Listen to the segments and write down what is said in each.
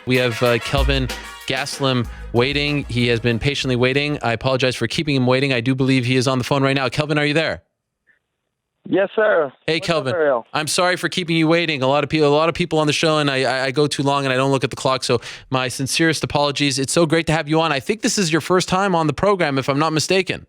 We have Kelvin Gastelum waiting. He has been patiently waiting. I apologize for keeping him waiting. I do believe he is on the phone right now. Kelvin, are you there? Yes, sir. Hey, What's Kelvin. up, Ariel? I'm sorry for keeping you waiting. A lot of people on the show, and I go too long and I don't look at the clock. So my sincerest apologies. It's so great to have you on. I think this is your first time on the program, if I'm not mistaken.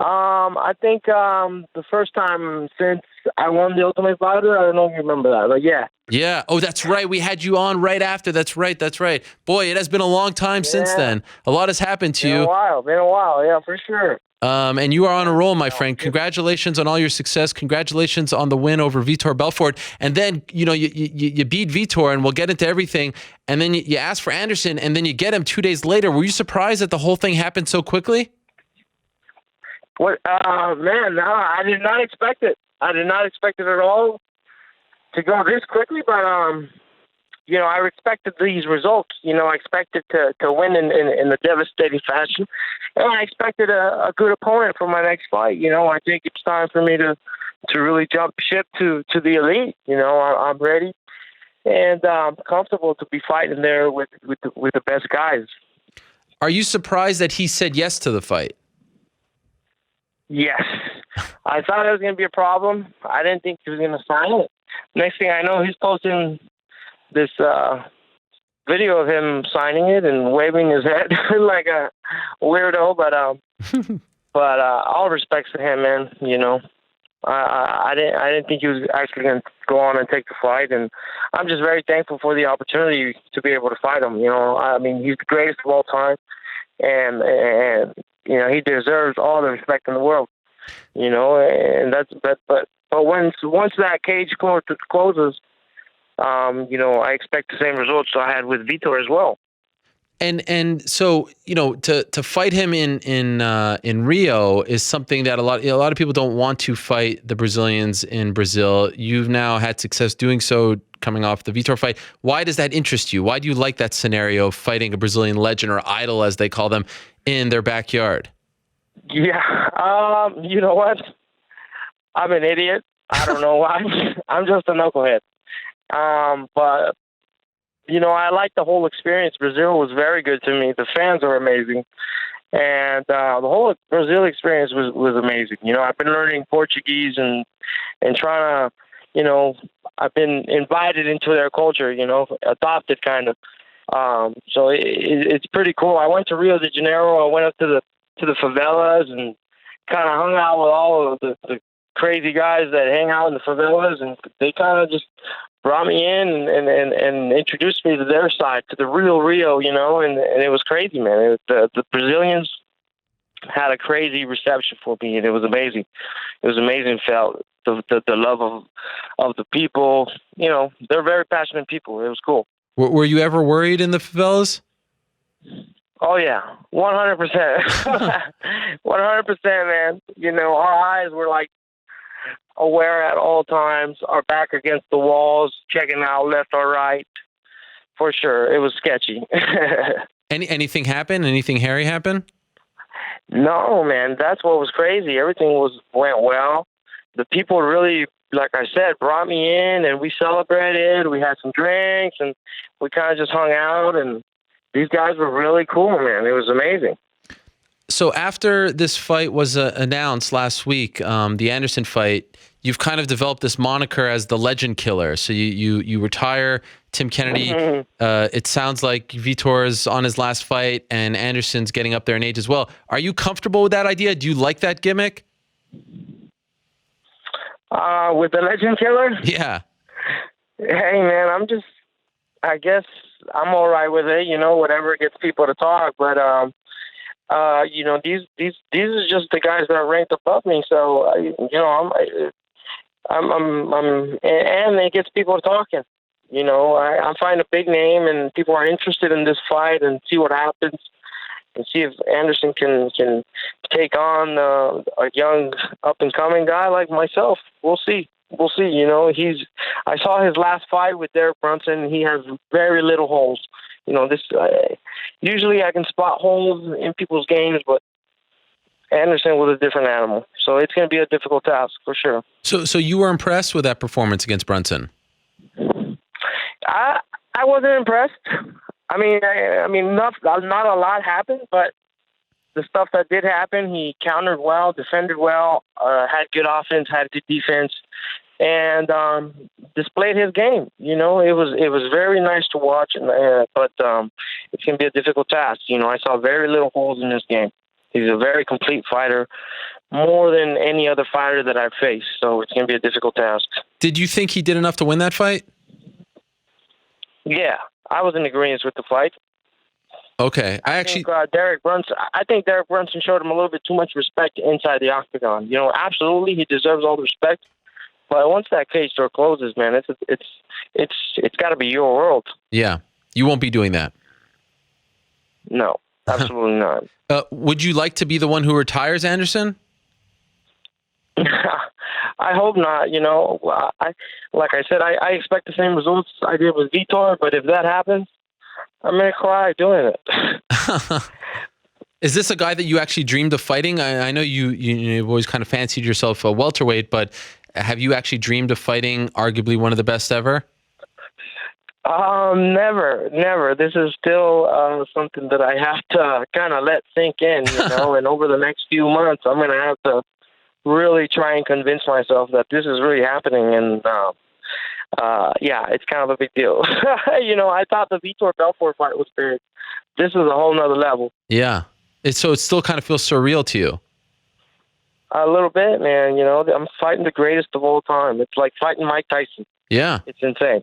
I think the first time since I won the Ultimate Fighter. I don't know if you remember that, but yeah. Yeah. Oh, that's right. We had you on right after. That's right. Boy, it has been a long time since then. A lot has happened to you. Been a while. Yeah, for sure. And you are on a roll, my friend. Congratulations on all your success. Congratulations on the win over Vitor Belfort. And then, you beat Vitor, and we'll get into everything. And then you ask for Anderson, and then you get him 2 days later. Were you surprised that the whole thing happened so quickly? What? Man, no, I did not expect it. I did not expect it at all to go this quickly, but I respected these results. I expected to win in a devastating fashion, and I expected a good opponent for my next fight. I think it's time for me to really jump ship to the elite. I'm ready, and I'm comfortable to be fighting there with the best guys. Are you surprised that he said yes to the fight? Yes. I thought it was going to be a problem. I didn't think he was going to sign it. Next thing I know, he's posting this video of him signing it and waving his head like a weirdo. But all respects to him, man. I didn't think he was actually going to go on and take the fight, and I'm just very thankful for the opportunity to be able to fight him. I mean, he's the greatest of all time, and he deserves all the respect in the world. And that's but once that cage closes, I expect the same results I had with Vitor as well. And so to fight him in Rio is something that a lot of people don't want to fight the Brazilians in Brazil. You've now had success doing so, coming off the Vitor fight. Why does that interest you? Why do you like that scenario of fighting a Brazilian legend, or idol as they call them, in their backyard? Yeah, you know what? I'm an idiot. I don't know why. I'm just a knucklehead. But I like the whole experience. Brazil was very good to me. The fans are amazing, and the whole Brazil experience was amazing. I've been learning Portuguese and trying to, I've been invited into their culture. Adopted kind of. So it's pretty cool. I went to Rio de Janeiro. I went up to the favelas and kind of hung out with all of the crazy guys that hang out in the favelas, and they kind of just brought me in and introduced me to their side, to the real Rio, and it was crazy, man. The Brazilians had a crazy reception for me, and it was amazing. It was amazing. Felt the love of the people. They're very passionate people. It was cool. Were you ever worried in the favelas? Oh yeah, 100%. 100%, man. Our eyes were like aware at all times, our back against the walls, checking out left or right. For sure, it was sketchy. Anything happen? Anything hairy happen? No, man. That's what was crazy. Everything went well. The people really, like I said, brought me in, and we celebrated. We had some drinks, and we kind of just hung out, and these guys were really cool, man. It was amazing. So after this fight was announced last week, the Anderson fight, you've kind of developed this moniker as the legend killer. So you retire Tim Kennedy. Mm-hmm. It sounds like Vitor's on his last fight, and Anderson's getting up there in age as well. Are you comfortable with that idea? Do you like that gimmick? With the legend killer? Yeah. Hey, man, I guess I'm all right with it, whatever gets people to talk. But, these are just the guys that are ranked above me. So, and it gets people talking. I'm finding a big name, and people are interested in this fight and see what happens, and see if Anderson can take on a young up-and-coming guy like myself. We'll see. I saw his last fight with Derek Brunson. He has very little holes. Usually I can spot holes in people's games, but Anderson was a different animal. So it's going to be a difficult task for sure. So you were impressed with that performance against Brunson? I I wasn't impressed. Not a lot happened, but the stuff that did happen, he countered well, defended well, had good offense, had good defense, and displayed his game. You know, it was very nice to watch, but it's going to be a difficult task. You know, I saw very little holes in his game. He's a very complete fighter, more than any other fighter that I've faced. So it's going to be a difficult task. Did you think he did enough to win that fight? Yeah, I was in agreement with the fight. Okay, I think Derek Brunson showed him a little bit too much respect inside the octagon. You know, absolutely, he deserves all the respect. But once that cage door closes, man, it's got to be your world. Yeah, you won't be doing that. No, absolutely not. Would you like to be the one who retires, Anderson? I hope not. You know, like I said, I expect the same results I did with Vitor. But if that happens, I'm gonna cry doing it. Is this a guy that you actually dreamed of fighting? I know you've always kind of fancied yourself a welterweight, but have you actually dreamed of fighting arguably one of the best ever? Never. This is still something that I have to kind of let sink in, you know. And over the next few months, I'm gonna have to really try and convince myself that this is really happening. And yeah, it's kind of a big deal. You know, I thought the Vitor Belfort fight was big. This is a whole nother level. Yeah. So it still kind of feels surreal to you. A little bit, man. You know, I'm fighting the greatest of all time. It's like fighting Mike Tyson. Yeah. It's insane.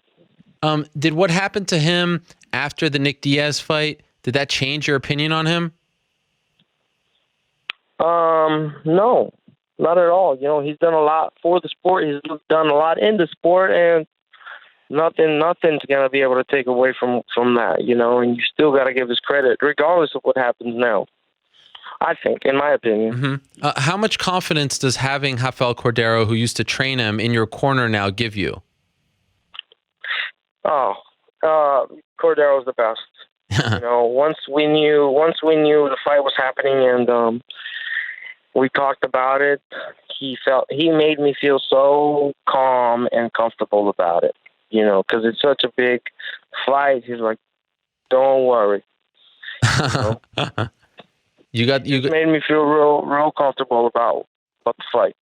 Did what happened to him after the Nick Diaz fight, did that change your opinion on him? No, not at all. You know, he's done a lot for the sport. He's done a lot in the sport, and nothing's gonna be able to take away from that. You know, and you still got to give his credit, regardless of what happens now. I think, in my opinion. Mm-hmm. How much confidence does having Rafael Cordeiro, who used to train him, in your corner now give you? Oh, Cordeiro's the best. You know, once we knew the fight was happening, and we talked about it, he made me feel so calm and comfortable about it. You know, because it's such a big fight. He's like, "Don't worry." You know? It made me feel real comfortable about the fight.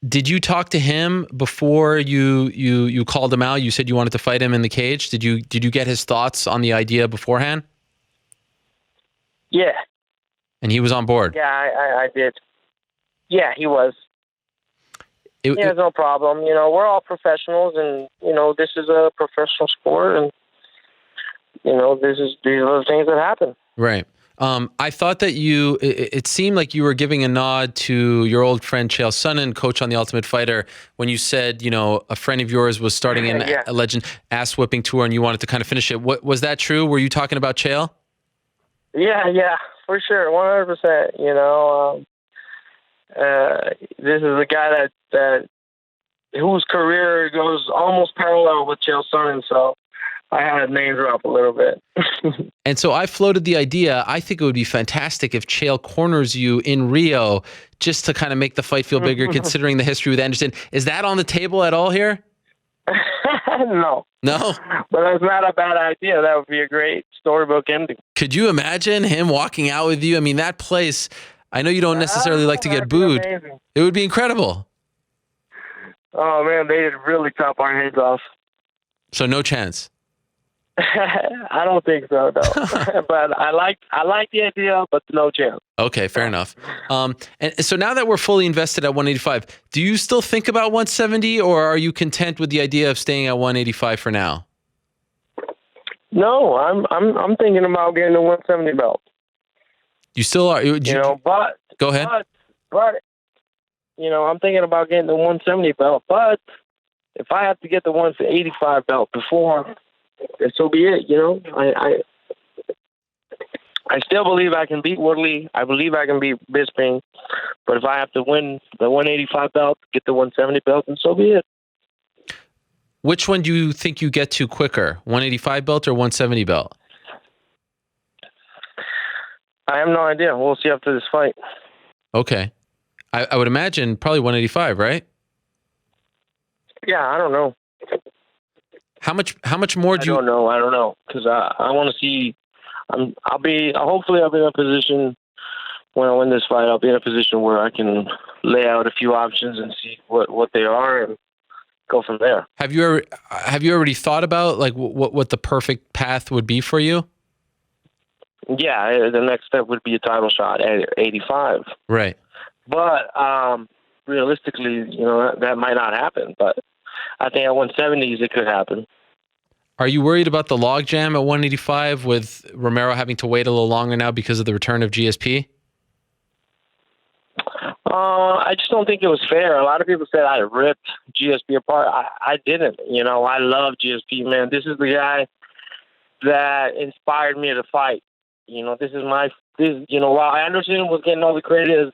Did you talk to him before you called him out? You said you wanted to fight him in the cage. Did you get his thoughts on the idea beforehand? Yeah. And he was on board? Yeah, I did. Yeah, he was. He has no problem. You know, we're all professionals, and, you know, this is a professional sport, and, you know, these are the things that happen. Right. I thought that it seemed like you were giving a nod to your old friend Chael Sonnen, coach on The Ultimate Fighter, when you said, you know, a friend of yours was starting a legend ass whipping tour and you wanted to kind of finish it. What was that true? Were you talking about Chael? Yeah, for sure. 100%. You know, this is a guy that whose career goes almost parallel with Chael Sonnen, so I had to name drop a little bit. And so I floated the idea. I think it would be fantastic if Chael corners you in Rio just to kind of make the fight feel bigger, considering the history with Anderson. Is that on the table at all here? No. No? But that's not a bad idea. That would be a great storybook ending. Could you imagine him walking out with you? I mean, that place, I know you don't necessarily like to get booed. Amazing. It would be incredible. Oh, man, they'd really chop our heads off. So no chance. I don't think so, no. But I like the idea, but no chance. Okay, fair enough. And so now that we're fully invested at 185, do you still think about 170, or are you content with the idea of staying at 185 for now? No, I'm thinking about getting the 170 belt. You still are. But go ahead. But you know, I'm thinking about getting the 170 belt. But if I have to get the 185 belt before, so be it. You know, I still believe I can beat Woodley. I believe I can beat Bisping. But if I have to win the 185 belt, get the 170 belt, and so be it. Which one do you think you get to quicker, 185 belt or 170 belt? I have no idea. We'll see after this fight. Okay. I would imagine probably 185, right? Yeah, I don't know. How much more do you? I don't know, because I want to see. Hopefully I'll be in a position when I win this fight. I'll be in a position where I can lay out a few options and see what they are and go from there. Have you already thought about like what the perfect path would be for you? Yeah, the next step would be a title shot at 85. Right. But realistically, that might not happen. But I think at 170s it could happen. Are you worried about the logjam at 185 with Romero having to wait a little longer now because of the return of GSP? I just don't think it was fair. A lot of people said I ripped GSP apart. I didn't. I love GSP, man. This is the guy that inspired me to fight. While Anderson was getting all the credit as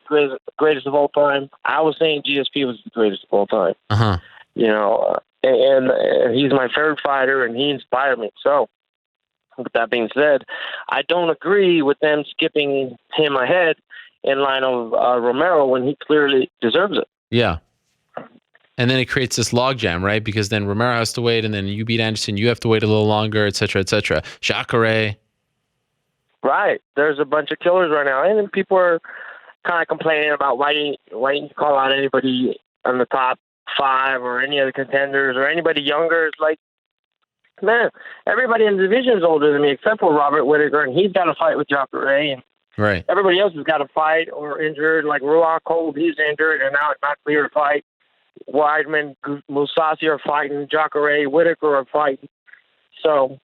greatest of all time, I was saying GSP was the greatest of all time. Uh-huh. And he's my favorite fighter, and he inspired me. So, with that being said, I don't agree with them skipping him ahead in line of Romero when he clearly deserves it. Yeah. And then it creates this logjam, right? Because then Romero has to wait, and then you beat Anderson, you have to wait a little longer, et cetera, et cetera. Jacare. Right. There's a bunch of killers right now. And then people are kind of complaining about why didn't you call out anybody on the top 5 or any other contenders or anybody younger. It's like, man, everybody in the division is older than me except for Robert Whittaker, and he's got to fight with Jacare. And right. Everybody else has got to fight or injured. Like Ruach Cole, he's injured, and now it's not clear to fight. Weidman, Mousasi are fighting. Jacare, Whittaker are fighting. So,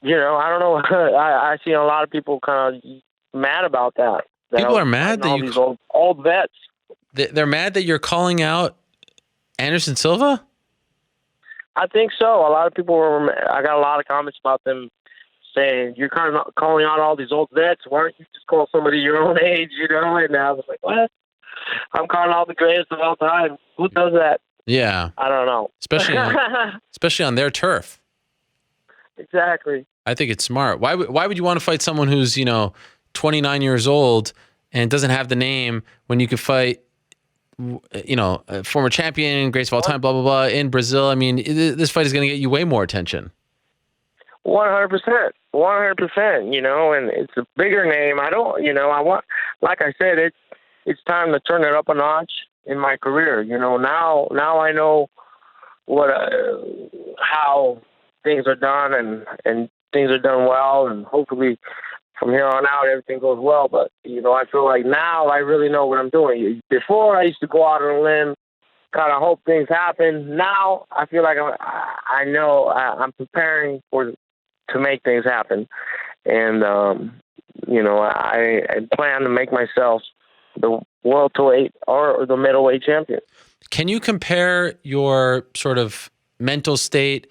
I don't know. I see a lot of people kind of mad about that. People are mad that these old vets. They're mad that you're calling out Anderson Silva? I think so. A lot of people I got a lot of comments about them saying, you're kind of calling out all these old vets. Why don't you just call somebody your own age, And I was like, what? I'm calling all the greatest of all time. Who does that? Yeah. I don't know. Especially on their turf. Exactly. I think it's smart. Why would you want to fight someone who's, 29 years old and doesn't have the name when you could fight, a former champion, greatest of all time, blah, blah, blah, in Brazil? I mean, this fight is going to get you way more attention. 100%. 100%, and it's a bigger name. Like I said, it's time to turn it up a notch in my career. Now I know how things are done and things are done well, and hopefully from here on out everything goes well. But I feel like now I really know what I'm doing. Before I used to go out on a limb, kind of hope things happen. Now I feel like I know I'm preparing to make things happen, and I plan to make myself the welterweight or the middleweight champion. Can you compare your sort of mental state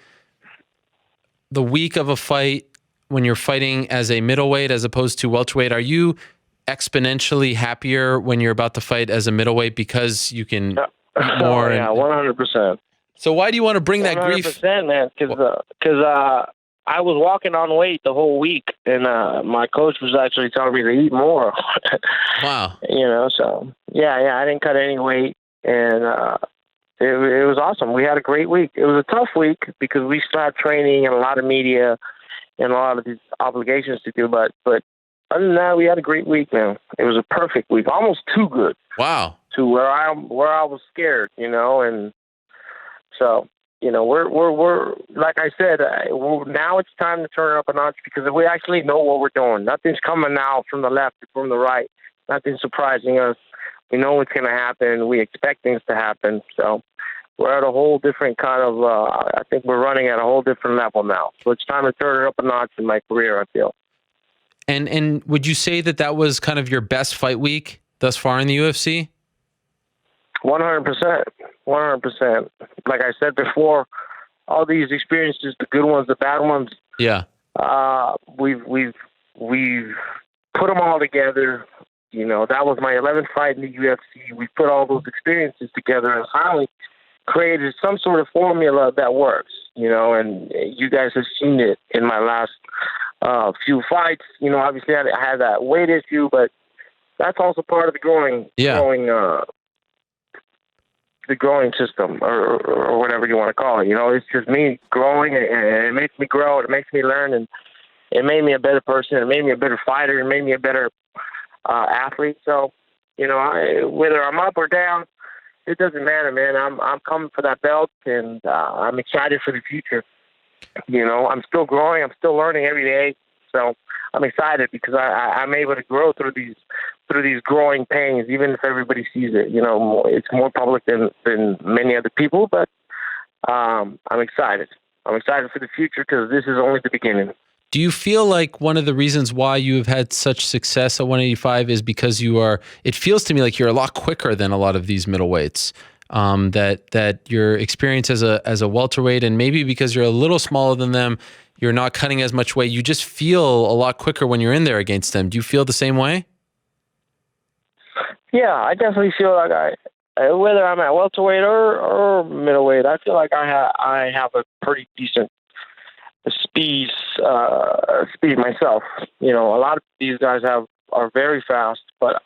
the week of a fight when you're fighting as a middleweight as opposed to welterweight? Are you exponentially happier when you're about to fight as a middleweight because you can eat more? Yeah, 100%. So why do you want to bring that grief? 100%, man, because I was walking on weight the whole week, and my coach was actually telling me to eat more. Wow. So yeah, I didn't cut any weight, and it was awesome. We had a great week. It was a tough week because we still had training and a lot of media and a lot of these obligations to do, but other than that, we had a great week, man. It was a perfect week, almost too good. Wow. To where I was scared, and so. We're like I said, now it's time to turn it up a notch because we actually know what we're doing. Nothing's coming now from the left or from the right. Nothing's surprising us. We know what's going to happen. We expect things to happen. So we're at a whole different kind of, I think we're running at a whole different level now. So it's time to turn it up a notch in my career, I feel. And would you say that was kind of your best fight week thus far in the UFC? 100%. 100%. Like I said before, all these experiences, the good ones, the bad ones. Yeah. We've put them all together. That was my 11th fight in the UFC. We put all those experiences together and finally created some sort of formula that works. And you guys have seen it in my last few fights. Obviously I had that weight issue, but that's also part of the growing the growing system or whatever you want to call it. It's just me growing, and it makes me grow. It makes me learn, and it made me a better person. It made me a better fighter. It made me a better athlete. So, whether I'm up or down, it doesn't matter, man. I'm coming for that belt, and I'm excited for the future. I'm still growing. I'm still learning every day. So I'm excited because I'm able to grow through these growing pains, even if everybody sees it. It's more public than many other people, but I'm excited. I'm excited for the future because this is only the beginning. Do you feel like one of the reasons why you have had such success at 185 is because it feels to me like you're a lot quicker than a lot of these middleweights, that your experience as a welterweight, and maybe because you're a little smaller than them, you're not cutting as much weight. You just feel a lot quicker when you're in there against them. Do you feel the same way? Yeah, I definitely feel like whether I'm at welterweight or middleweight, I feel like I have a pretty decent speed myself. A lot of these guys are very fast, but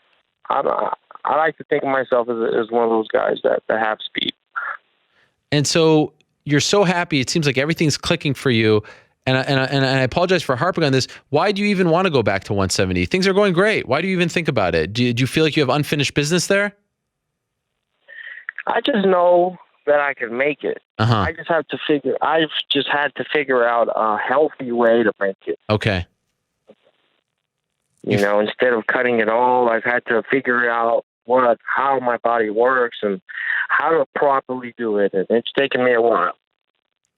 I like to think of myself as one of those guys that have speed. And so you're so happy. It seems like everything's clicking for you. And I apologize for harping on this. Why do you even want to go back to 170? Things are going great. Why do you even think about it? Do you feel like you have unfinished business there? I just know that I can make it. Uh-huh. I've just had to figure out a healthy way to make it. Okay. Instead of cutting it all, I've had to figure out how my body works and how to properly do it. And it's taken me a while,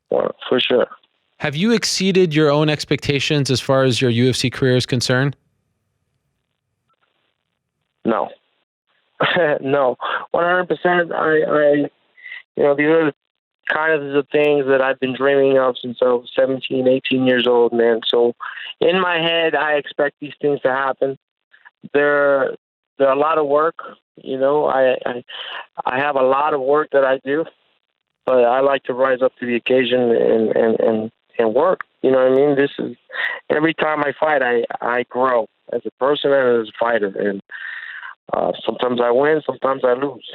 for sure. Have you exceeded your own expectations as far as your UFC career is concerned? No. No. 100%. These are the kind of the things that I've been dreaming of since I was 17, 18 years old, man. So in my head, I expect these things to happen. They're a lot of work. I have a lot of work that I do, but I like to rise up to the occasion and work. You know what I mean? This is every time I fight, I grow as a person and as a fighter. And sometimes I win, sometimes I lose.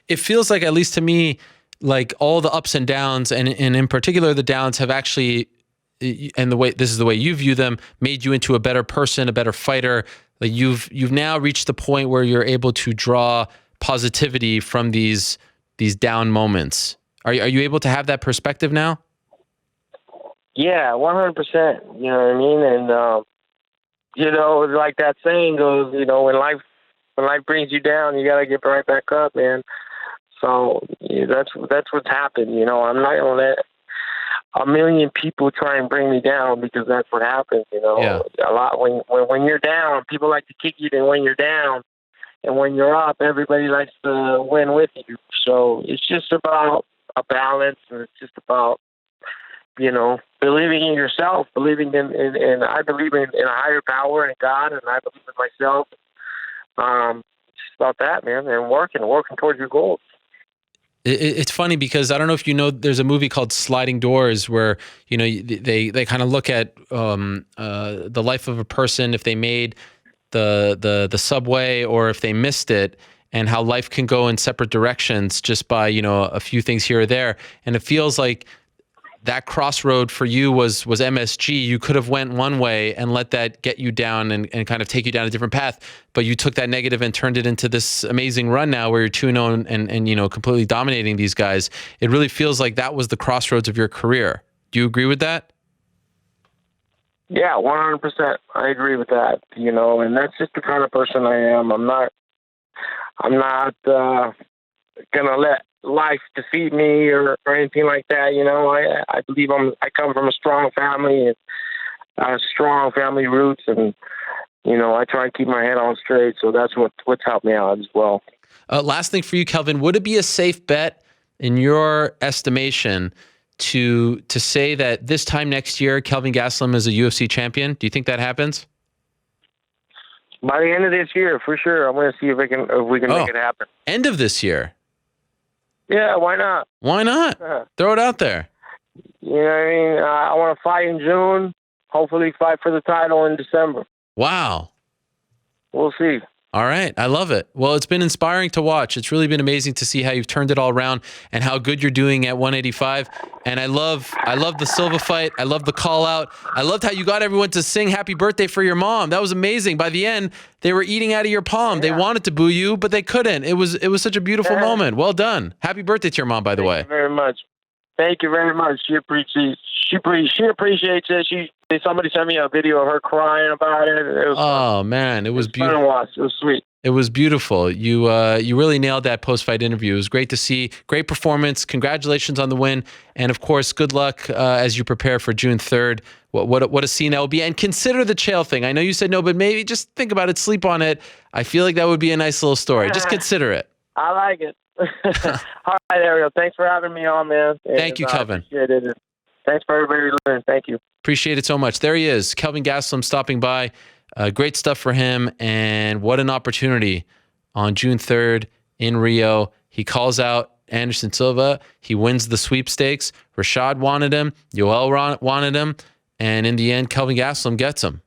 It feels like, at least to me, like all the ups and downs, and in particular the downs, have actually, and this is the way you view them, made you into a better person, a better fighter. Like you've now reached the point where you're able to draw positivity from these down moments. Are you able to have that perspective now? Yeah, 100%. You know what I mean? And like that saying goes, when life brings you down, you gotta get right back up, man. So that's what's happened. I'm not gonna let a million people try and bring me down, because that's what happens. Yeah. A lot when you're down, people like to kick you than when you're down, and when you're up, everybody likes to win with you. So it's just about a balance, and it's just about believing in yourself, believing in I believe in a higher power and God, and I believe in myself. It's just about that, man, and working towards your goals. It's funny because I don't know if you know, there's a movie called Sliding Doors where, they kind of look at the life of a person, if they made the subway or if they missed it, and how life can go in separate directions just by, a few things here or there. And it feels like that crossroad for you was MSG. You could have went one way and let that get you down and kind of take you down a different path, but you took that negative and turned it into this amazing run now where you're 2-0 and completely dominating these guys. It really feels like that was the crossroads of your career. Do you agree with that? Yeah, 100%. I agree with that. And that's just the kind of person I am. I'm not gonna let life defeat me or anything like that. I believe I come from a strong family and strong family roots, and I try and keep my head on straight. So that's what's helped me out as well. Last thing for you, Kelvin, would it be a safe bet in your estimation to say that this time next year Kelvin Gastelum is a UFC champion? Do you think that happens? By the end of this year, for sure. I'm going to see if we can make it happen. End of this year? Yeah, why not? Why not? Throw it out there. You know what I mean? I want to fight in June. Hopefully fight for the title in December. Wow. We'll see. All right. I love it. Well, it's been inspiring to watch. It's really been amazing to see how you've turned it all around and how good you're doing at 185. And I love the Silva fight. I love the call out. I loved how you got everyone to sing happy birthday for your mom. That was amazing. By the end, they were eating out of your palm. They wanted to boo you, but they couldn't. It was such a beautiful moment. Well done. Happy birthday to your mom, by the way. Thank you very much. Thank you very much. She appreciates it. Somebody sent me a video of her crying about it. It was fun. Man, it was Fun beautiful. to watch. It was sweet. It was beautiful. You really nailed that post-fight interview. It was great to see. Great performance. Congratulations on the win. And of course, good luck as you prepare for June 3rd. What a scene that will be. And consider the Chael thing. I know you said no, but maybe just think about it, sleep on it. I feel like that would be a nice little story. Just consider it. I like it. All right, Ariel. Thanks for having me on, man. Thank you, Kelvin. Appreciate it. Thanks for everybody listening. Thank you. Appreciate it so much. There he is, Kelvin Gastelum stopping by. Great stuff for him. And what an opportunity on June 3rd in Rio. He calls out Anderson Silva. He wins the sweepstakes. Rashad wanted him. Yoel wanted him. And in the end, Kelvin Gastelum gets him.